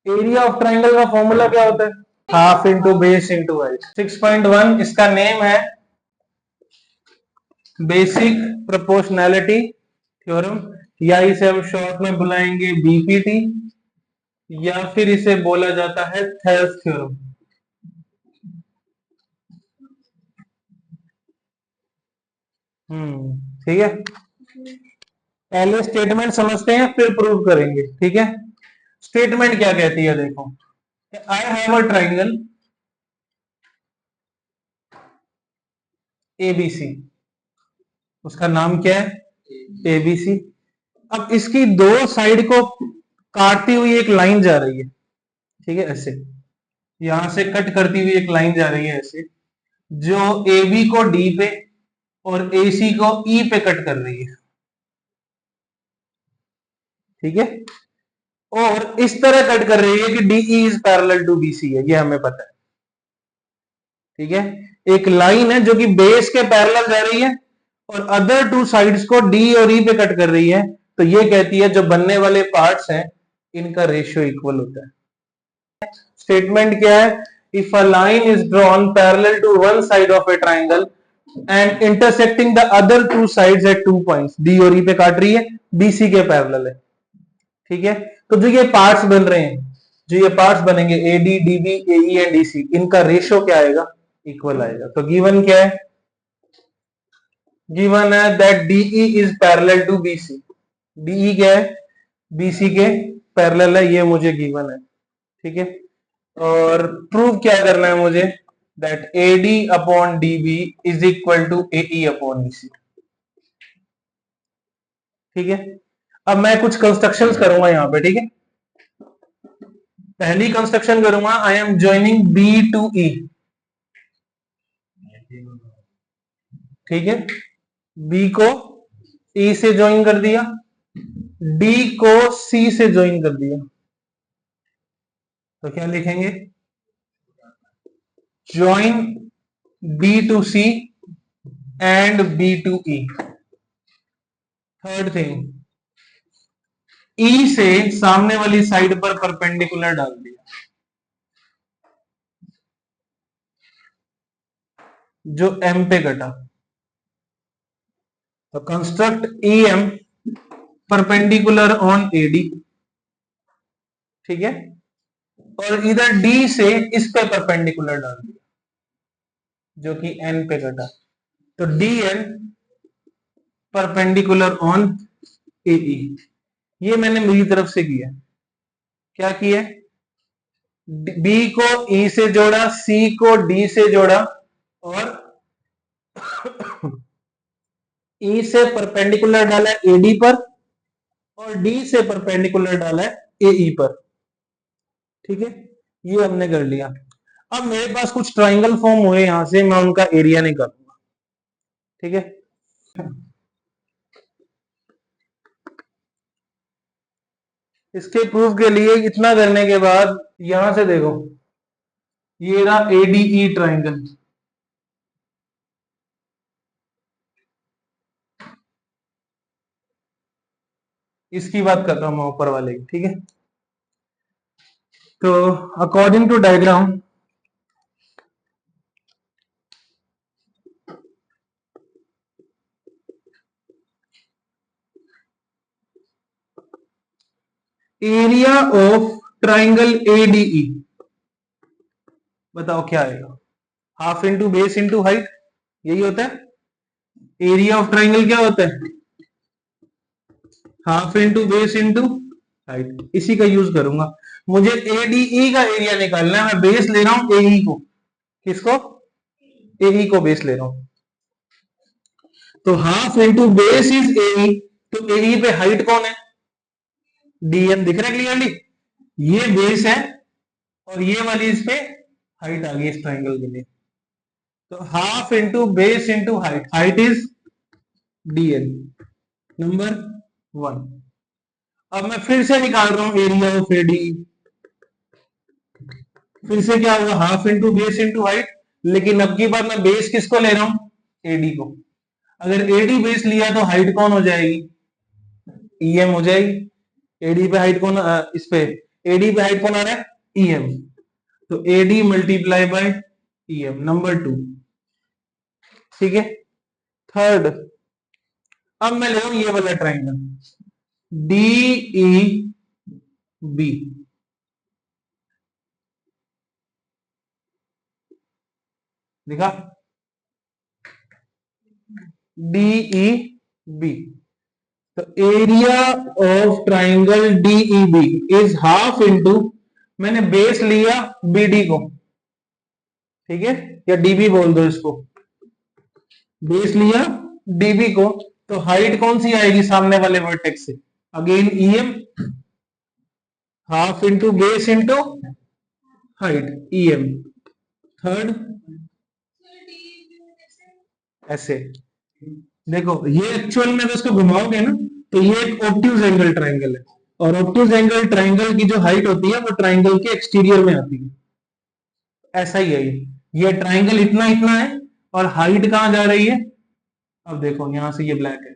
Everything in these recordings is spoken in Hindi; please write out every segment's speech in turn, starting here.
एरिया ऑफ ट्राइंगल का फॉर्मूला क्या होता है? Half into base into height. 6.1 इसका नेम है बेसिक प्रोपोर्शनैलिटी थ्योरम, या इसे हम शॉर्ट में बुलाएंगे बीपीटी, या फिर इसे बोला जाता है थेल्स थ्योरम। ठीक है, पहले स्टेटमेंट समझते हैं फिर प्रूव करेंगे। ठीक है, स्टेटमेंट क्या कहती है देखो, I have a triangle ABC, उसका नाम क्या है एबीसी। अब इसकी दो साइड को काटती हुई एक लाइन जा रही है, ठीक है, ऐसे यहां से कट करती हुई एक लाइन जा रही है ऐसे, जो ए बी को डी पे और ए सी को ई पे कट कर रही है। ठीक है, और इस तरह कट कर रही है कि D E is parallel to B C है, ये हमें पता है। ठीक है, एक लाइन है जो कि बेस के पैरेलल जा रही है और अदर टू साइड्स को डी और ई पे कट कर रही है, तो ये कहती है जो बनने वाले पार्ट्स हैं इनका रेशियो इक्वल होता है। स्टेटमेंट क्या है, if a line is drawn parallel to one side of a triangle and intersecting the other two sides at 2 points, D और ई पे काट रही है, बीसी के पैरेलल है। ठीक है, तो जो ये पार्ट्स बन रहे हैं, जो ये पार्ट्स बनेंगे A D D B A E and D C, इनका रेशियो क्या आएगा, इक्वल आएगा। तो गिवन क्या है, गिवन है that DE is parallel to BC. DE क्या है, बीसी के पैरेलल है, ये मुझे गिवन है। ठीक है, और प्रूव क्या करना है मुझे, that AD upon DB is equal to AE upon BC. ठीक है, अब मैं कुछ कंस्ट्रक्शंस करूंगा यहां पे। ठीक है, पहली कंस्ट्रक्शन करूंगा, I am joining B to E. ठीक है, बी को ई से ज्वाइन कर दिया, डी को सी से ज्वाइन कर दिया, तो क्या लिखेंगे, join B to C and B to E. Third thing, E से सामने वाली साइड पर परपेंडिकुलर डाल दिया, जो एम पे कटा, तो construct E M perpendicular on AD. ठीक है, और इधर डी से इस पे परपेंडिकुलर डाल दिया जो कि एन पे कटा, तो डी एन परपेंडिकुलर ऑन ए ई। ये मैंने मेरी तरफ से किया, क्या किया, बी को ई से जोड़ा, सी को डी से जोड़ा, और ई से परपेंडिकुलर डाला एडी पर और डी से परपेंडिकुलर डाला है एई पर। ठीक है, ये हमने कर लिया। अब मेरे पास कुछ ट्राइंगल फॉर्म हुए, यहां से मैं उनका एरिया निकालूंगा। ठीक है, इसके प्रूफ के लिए इतना करने के बाद यहां से देखो, ये रहा एडीई ट्राइंगल, इसकी बात कर रहा हूं मैं ऊपर वाले की। ठीक है, तो according to diagram, area of triangle ADE, बताओ क्या आएगा, half into base into height, यही होता है। एरिया ऑफ ट्राइंगल क्या होता है, half into base into height, इसी का यूज करूंगा। मुझे एडीई का एरिया निकालना है, मैं बेस ले रहा हूं एई को, किसको, एई को बेस ले रहा हूं, तो हाफ इंटू बेस इज एई, तो एई पे हाइट कौन है, डीएन, दिख रहा है क्लियरली, ये बेस है और ये वाली इस पे हाइट आ गई इस ट्राइंगल के लिए, तो half into base into height, height is DN number 1। अब मैं फिर से निकाल रहा हूं एरिया ऑफ एडी, फिर से क्या होगा, half into base into height, लेकिन अब की बार मैं बेस किसको ले रहा हूं, एडी को। अगर एडी बेस लिया तो हाइट कौन हो जाएगी, ईएम हो जाएगी। एडी पे हाइट कौन, इस पे एडी पे हाइट कौन आ रहा है, ईएम, तो AD multiply by EM, number 2। ठीक है, थर्ड, अब मैं ले रहा हूं ये वाला ट्राइंगल डी ई बी, देखा, डी ई बी, तो area of triangle DEB is half into, मैंने बेस लिया बीडी को, ठीक है, या डीबी बोल दो इसको, बेस लिया डीबी को, तो हाइट कौन सी आएगी सामने वाले वर्टेक्स से, again EM, half into base into height EM, third ऐसे, देखो ये एक्चुअल में तो इसको घुमाओगे ना, तो ये एक ऑब्ट्यूज एंगल ट्राइंगल है, और ऑब्ट्यूज एंगल ट्राइंगल की जो हाइट होती है वो ट्राइंगल के एक्सटीरियर में आती है, ऐसा ही है ये ट्राइंगल इतना इतना है, और हाइट कहां जा रही है, अब देखो यहां से ये ब्लैक है,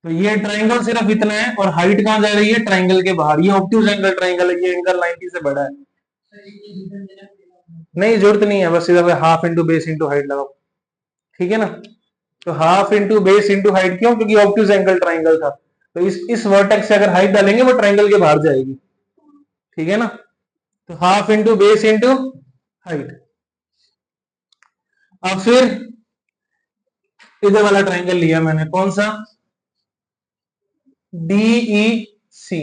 तो ये ट्राइंगल सिर्फ इतना है, और हाइट कहां जा रही है, ट्राइंगल के बाहर, ये ऑब्ट्यूज एंगल ट्राइंगल है, ये एंगल 90 से बड़ा है, नहीं जरूरत नहीं है, बस सिर्फ half into base into height लगाओ, ठीक है ना, तो half into base into height, क्यों, क्योंकि ऑब्ट्यूज एंगल ट्राइंगल था, तो इस वर्टेक्स से अगर हाइट डालेंगे वो ट्राइंगल के बाहर जाएगी, ठीक है ना, तो half into base into height. अब फिर इधर वाला ट्राइंगल लिया मैंने, कौन सा, डीई सी,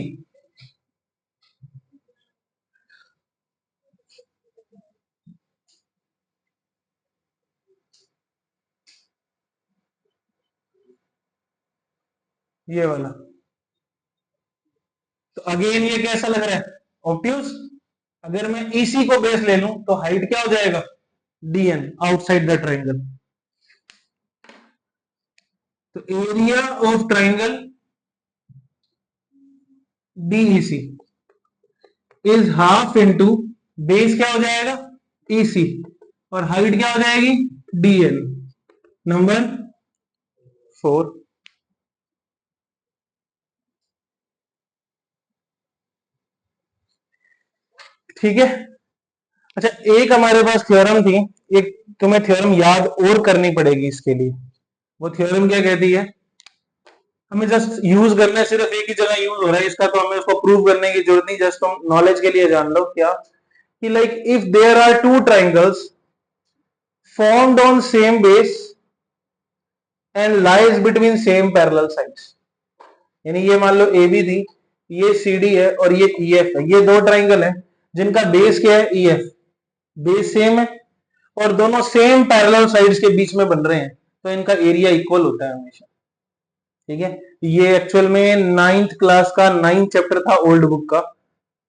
ये वाला, तो अगेन ये कैसा लग रहा है, ऑब्ट्यूज, अगर मैं ईसी को बेस ले लूं तो हाइट क्या हो जाएगा, डीएन, आउटसाइड द ट्राइंगल, तो area of triangle DEC is half into base क्या हो जाएगा, ईसी, और हाइट क्या हो जाएगी, डीएन, नंबर 4। ठीक है, अच्छा एक हमारे पास थ्योरम थी, एक तुम्हें थ्योरम याद और करनी पड़ेगी इसके लिए, वो थ्योरम क्या कहती है, हमें जस्ट यूज करना है, सिर्फ एक ही जगह यूज हो रहा है इसका, तो हमें उसको प्रूव करने की जरूरत नहीं, जस्ट तुम नॉलेज के लिए जान लो, क्या कि like if there are two triangles formed on same base and lies between same parallel sides, यानी ये मान लो ए बी थी, ये सी डी है और ये ई एफ है, ये दो ट्राइंगल है जिनका बेस क्या है, ई एफ, बेस सेम है और दोनों सेम पैरेलल साइड्स के बीच में बन रहे हैं, तो इनका एरिया इक्वल होता है हमेशा, ठीक है, ये एक्चुअल में 9th क्लास का 9th चैप्टर था ओल्ड बुक का,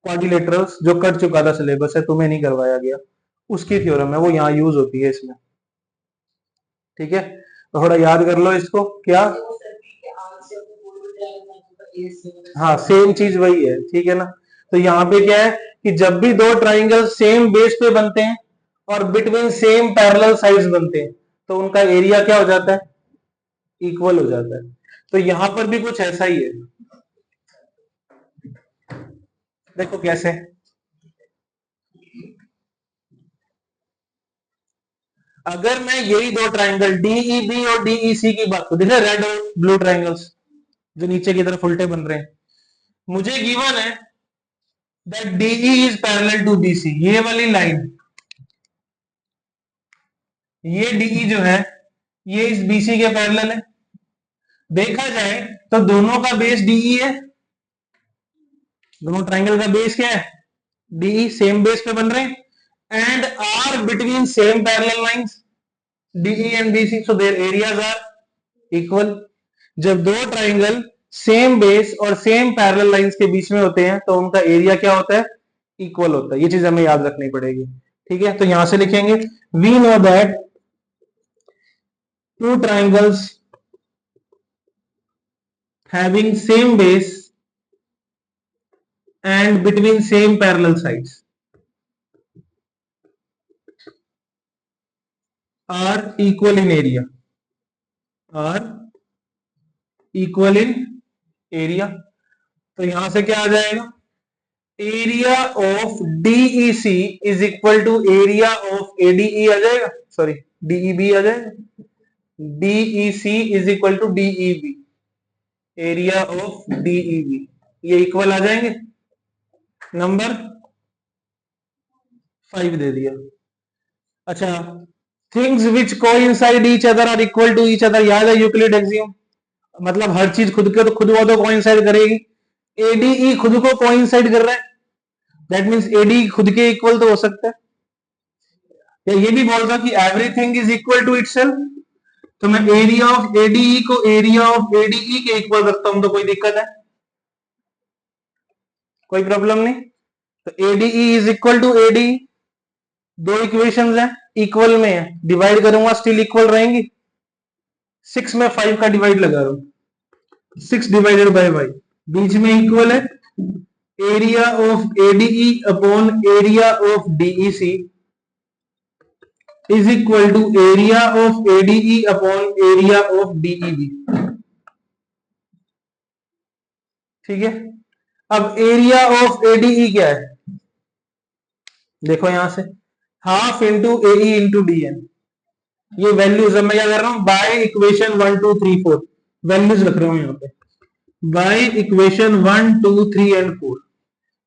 क्वाड्रिलेटरल्स, जो कट चुका था सिलेबस है, तुम्हें नहीं करवाया गया, उसकी थ्योरम है, वो यहाँ यूज होती है इसमें, ठीक है, तो थोड़ा याद कर लो इसको, क्या, हाँ सेम चीज वही है, ठीक है ना, तो यहाँ पे क्या है कि जब भी दो ट्राइंगल सेम बेस पे बनते हैं और बिटवीन सेम पैरेलल साइड्स बनते हैं, तो उनका एरिया क्या हो जाता है, इक्वल हो जाता है, तो यहां पर भी कुछ ऐसा ही है, देखो कैसे, अगर मैं यही दो ट्राइंगल डीईबी और डीईसी की बात करूं, देखिए रेड और ब्लू ट्राइंगल्स जो नीचे की तरफ उल्टे बन रहे हैं, मुझे गिवन है that DE is parallel to BC, ये वाली लाइन, ये डीई जो है ये इस बीसी के पैरेलल है, देखा जाए तो दोनों का बेस डीई है, दोनों ट्राइंगल का बेस क्या है, डीई, सेम बेस पे बन रहे हैं and are between same parallel lines DE and BC, so their areas are equal, जब दो ट्राइंगल सेम बेस और सेम पैरेलल लाइंस के बीच में होते हैं तो उनका एरिया क्या होता है, इक्वल होता है, ये चीज हमें याद रखनी पड़ेगी, ठीक है, तो यहां से लिखेंगे we know that two triangles having same base and between same parallel sides are equal in area, are equal in area, तो यहां से क्या आ जाएगा, area of DEC is equal to area of ADE आ जाएगा, सॉरी डीईबी आ जाएगा, DEC is equal to DEB, area of DEB, ये इक्वल आ जाएंगे। नंबर 5 दे दिया। अच्छा, things which coincide each other are equal to each other, याद है यूक्लिड एक्सियम, मतलब हर चीज खुद के तो खुद को तो कोइंसाइड करेगी। एडीई खुद को कोइंसाइड कर रहा है, दैट मींस एडी खुद के इक्वल तो हो सकता है, या ये भी बोल रहा कि everything is equal to itself, तो मैं एरिया ऑफ एडीई को एरिया ऑफ एडीई के इक्वल रखता हूं, तो कोई दिक्कत है, कोई प्रॉब्लम नहीं। तो ADE is equal to ADE, दो इक्वेशंस हैं, इक्वल में है, डिवाइड करूंगा स्टिल इक्वल रहेंगी। 6 में 5 का डिवाइड लगा रहा हूं, 6 डिवाइडेड बाय 5, बीच में इक्वल है, area of ADE upon area of DEC is equal to area of ADE upon area of DEB. ठीक है, अब एरिया ऑफ एडीई क्या है, देखो यहां से हाफ इंटू एई इंटू डीएन, ये वैल्यूज है, मैं क्या कर रहा हूं, बाय इक्वेशन 1 2 3 4 वैल्यूज रख रहा हूं यहां पे, बाय इक्वेशन 1 2 3 एंड 4,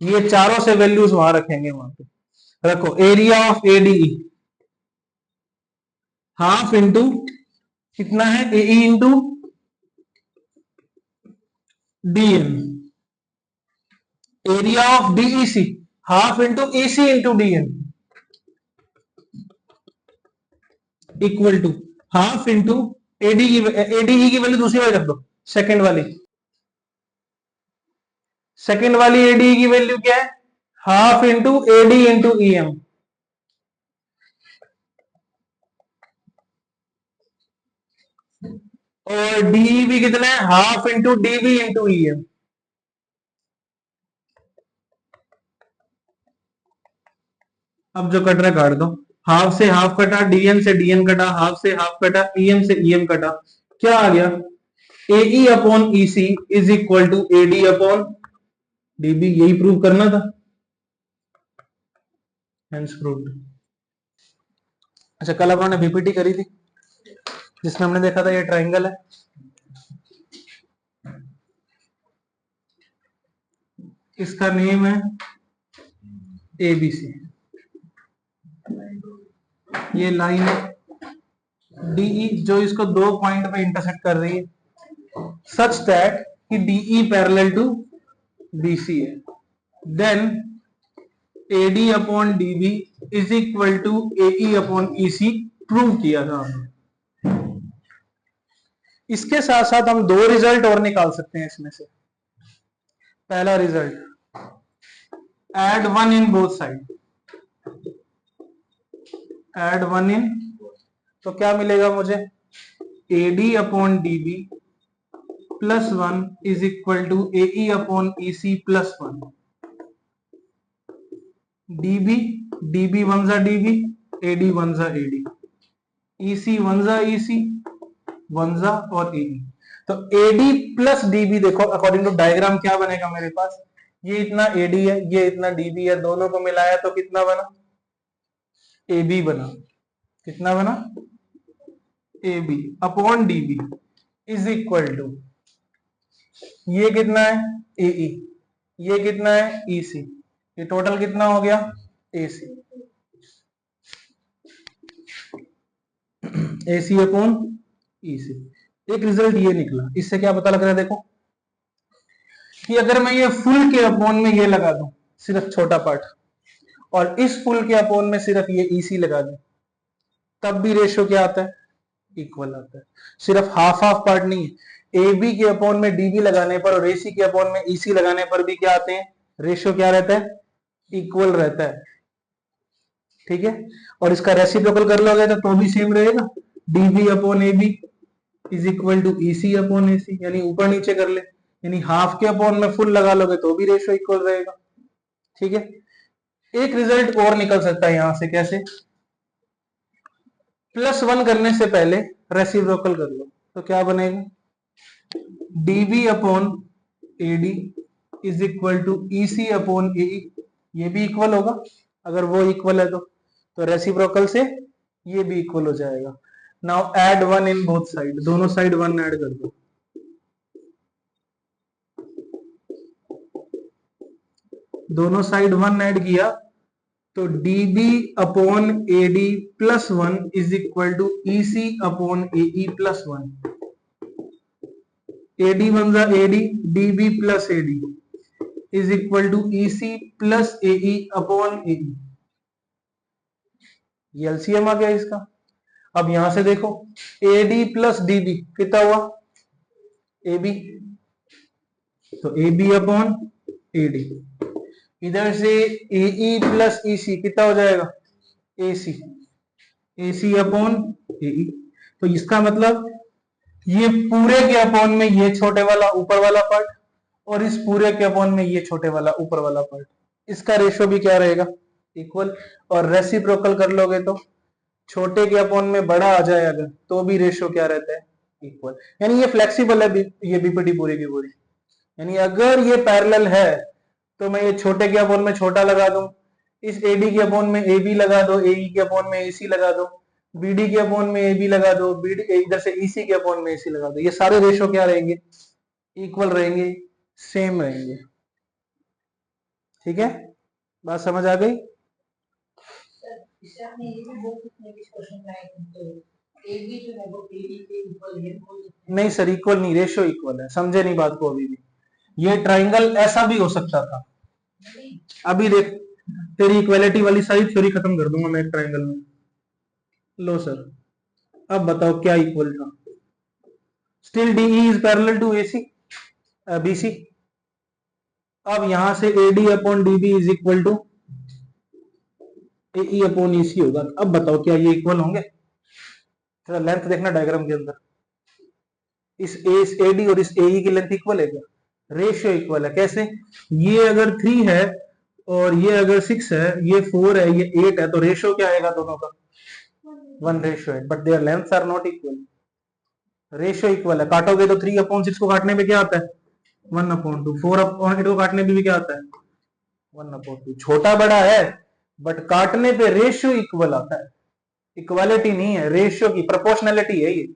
ये चारों से वैल्यूज वहां रखेंगे, वहां पे रखो area of ADE half into कितना है, AE into DN, area of DEC half into AC into DN equal to half into ADE की वैल्यू दूसरी वाली रख दो, सेकेंड वाली एडीई की वैल्यू क्या है, half into AD into EM, और डीईबी कितना है, half into DB into EM. अब जो कट रहा है काट दो, हाफ से हाफ कटा, डीएन से डीएन कटा, हाफ से हाफ कटा, ईएम से ईएम कटा, क्या आ गया, AE upon EC is equal to AD upon DB, यही प्रूव करना था, हेंस प्रूव्ड। अच्छा, कल अपन ने बीपीटी करी थी जिसमें हमने देखा था ये ट्राइंगल है, इसका नेम है एबीसी, ये लाइन है डीई जो इसको दो पॉइंट पे इंटरसेक्ट कर रही है, सच दैट कि डीई पैरेलल टू बीसी है, then AD upon DB is equal to AE upon EC prove किया था हमने। इसके साथ साथ हम दो रिजल्ट और निकाल सकते हैं इसमें से। पहला result, add 1 in both side, add 1 in, तो क्या मिलेगा मुझे, AD upon DB plus 1 is equal to AE upon EC plus 1, DB DB 1 जा डीबी, एडी 1 जा एडी, ईसी 1 जा ईसी 1 जा और एडी, तो एडी प्लस डीबी, देखो अकॉर्डिंग टू डायग्राम क्या बनेगा मेरे पास, ये इतना एडी है, ये इतना डीबी है, दोनों को मिलाया तो कितना बना, एबी बना, कितना बना, AB upon DB is equal to, ये कितना है, एई, ये कितना है, ईसी, ये टोटल कितना हो गया, एसी, एसी अपॉन ईसी। एक रिजल्ट ये निकला, इससे क्या पता लग रहा है, देखो कि अगर मैं ये फुल के अपॉन में ये लगा दूं सिर्फ छोटा पार्ट, और इस फुल के अपॉन में सिर्फ ये ईसी लगा दूं, तब भी रेशियो क्या आता है, इक्वल आता है। सिर्फ हाफ हाफ पार्ट नहीं है, ए बी के अपॉन में डीबी लगाने पर और एसी के अपॉन में ईसी लगाने पर भी क्या आते हैं, रेशियो क्या रहता है, इक्वल रहता है। ठीक है, और इसका रेसिप्रोकल कर लोगे तो भी सेम रहेगा, DB upon A B is equal to EC upon AC, यानी ऊपर नीचे कर ले, यानी हाफ के अपॉन में फुल लगा लोगे तो भी रेशियो इक्वल रहेगा। ठीक है, एक रिजल्ट और निकल सकता है यहां से, कैसे, +1 करने से पहले रेसिप्रोकल कर लो, तो क्या बनेगा, DB upon AD is equal to EC upon AE, ये भी इक्वल होगा, अगर वो इक्वल है तो रेसिप्रोकल से ये भी इक्वल हो जाएगा। Now add 1 in both side, दोनों साइड 1 ऐड कर दो, दोनों साइड 1 ऐड किया तो DB upon AD plus 1 is equal to EC upon AE plus 1। AD बन जा AD, DB plus AD is equal to EC plus AE upon AE। ये एलसीएम आ गया इसका। अब यहां से देखो AD प्लस DB कितना हुआ, AB, तो AB अपॉन AD, इधर से AE प्लस EC कितना हो जाएगा, AC, AC अपॉन AE। तो इसका मतलब ये पूरे के अपॉन में ये छोटे वाला ऊपर वाला पार्ट और इस पूरे के अपॉन में ये छोटे वाला ऊपर वाला पार्ट, इसका रेशो भी क्या रहेगा, इक्वल। और रेसिप्रोकल कर लोगे तो छोटे के अपॉन में बड़ा आ जाए अगर, तो भी रेशो क्या रहता है, इक्वल। यानी ये फ्लेक्सिबल है ये बीपीटी पूरी की पूरी। यानी अगर ये पैरेलल है तो मैं ये छोटे के अपॉन में छोटा लगा दूं, इस एडी के अपॉन में AB लगा दो, AE के अपॉन में AC लगा दो, BD के अपॉन में AB लगा दो, BD इधर से EC के अपॉन में AC लगा दो, ये सारे रेशो क्या रहेंगे, इक्वल रहेंगे, सेम रहेंगे। ठीक है, बात समझ आ गई। नहीं सर, इक्वल नहीं, रेशो इक्वल है, समझे नहीं बात को अभी भी। ये ट्राइंगल ऐसा भी हो सकता था, अभी देख तेरी इक्वालिटी वाली सारी थ्योरी खत्म कर दूंगा मैं एक ट्राइंगल में। लो सर, अब बताओ क्या इक्वल था, still DE is parallel to AC BC। अब यहां से AD upon DB is equal to AE upon EC होगा। अब बताओ क्या ये इक्वल होंगे, थोड़ा लेंथ देखना डायग्राम के अंदर, इस AD और इस AE की लेंथ इक्वल है क्या, रेशियो इक्वल है। कैसे, ये अगर 3 है और ये अगर 6 है, ये 4 है, ये 8 है, तो रेशियो क्या आएगा दोनों का, 1:8, but their lengths are not equal. Ratio equal है, काटोगे तो 3/6 को काटने पे क्या आता है, 1/2। 4/8 को काटने पे भी क्या आता है, 1/2। छोटा बड़ा है बट काटने पे रेशियो इक्वल आता है, इक्वालिटी नहीं है, रेशियो की प्रोपोर्शनैलिटी है ये।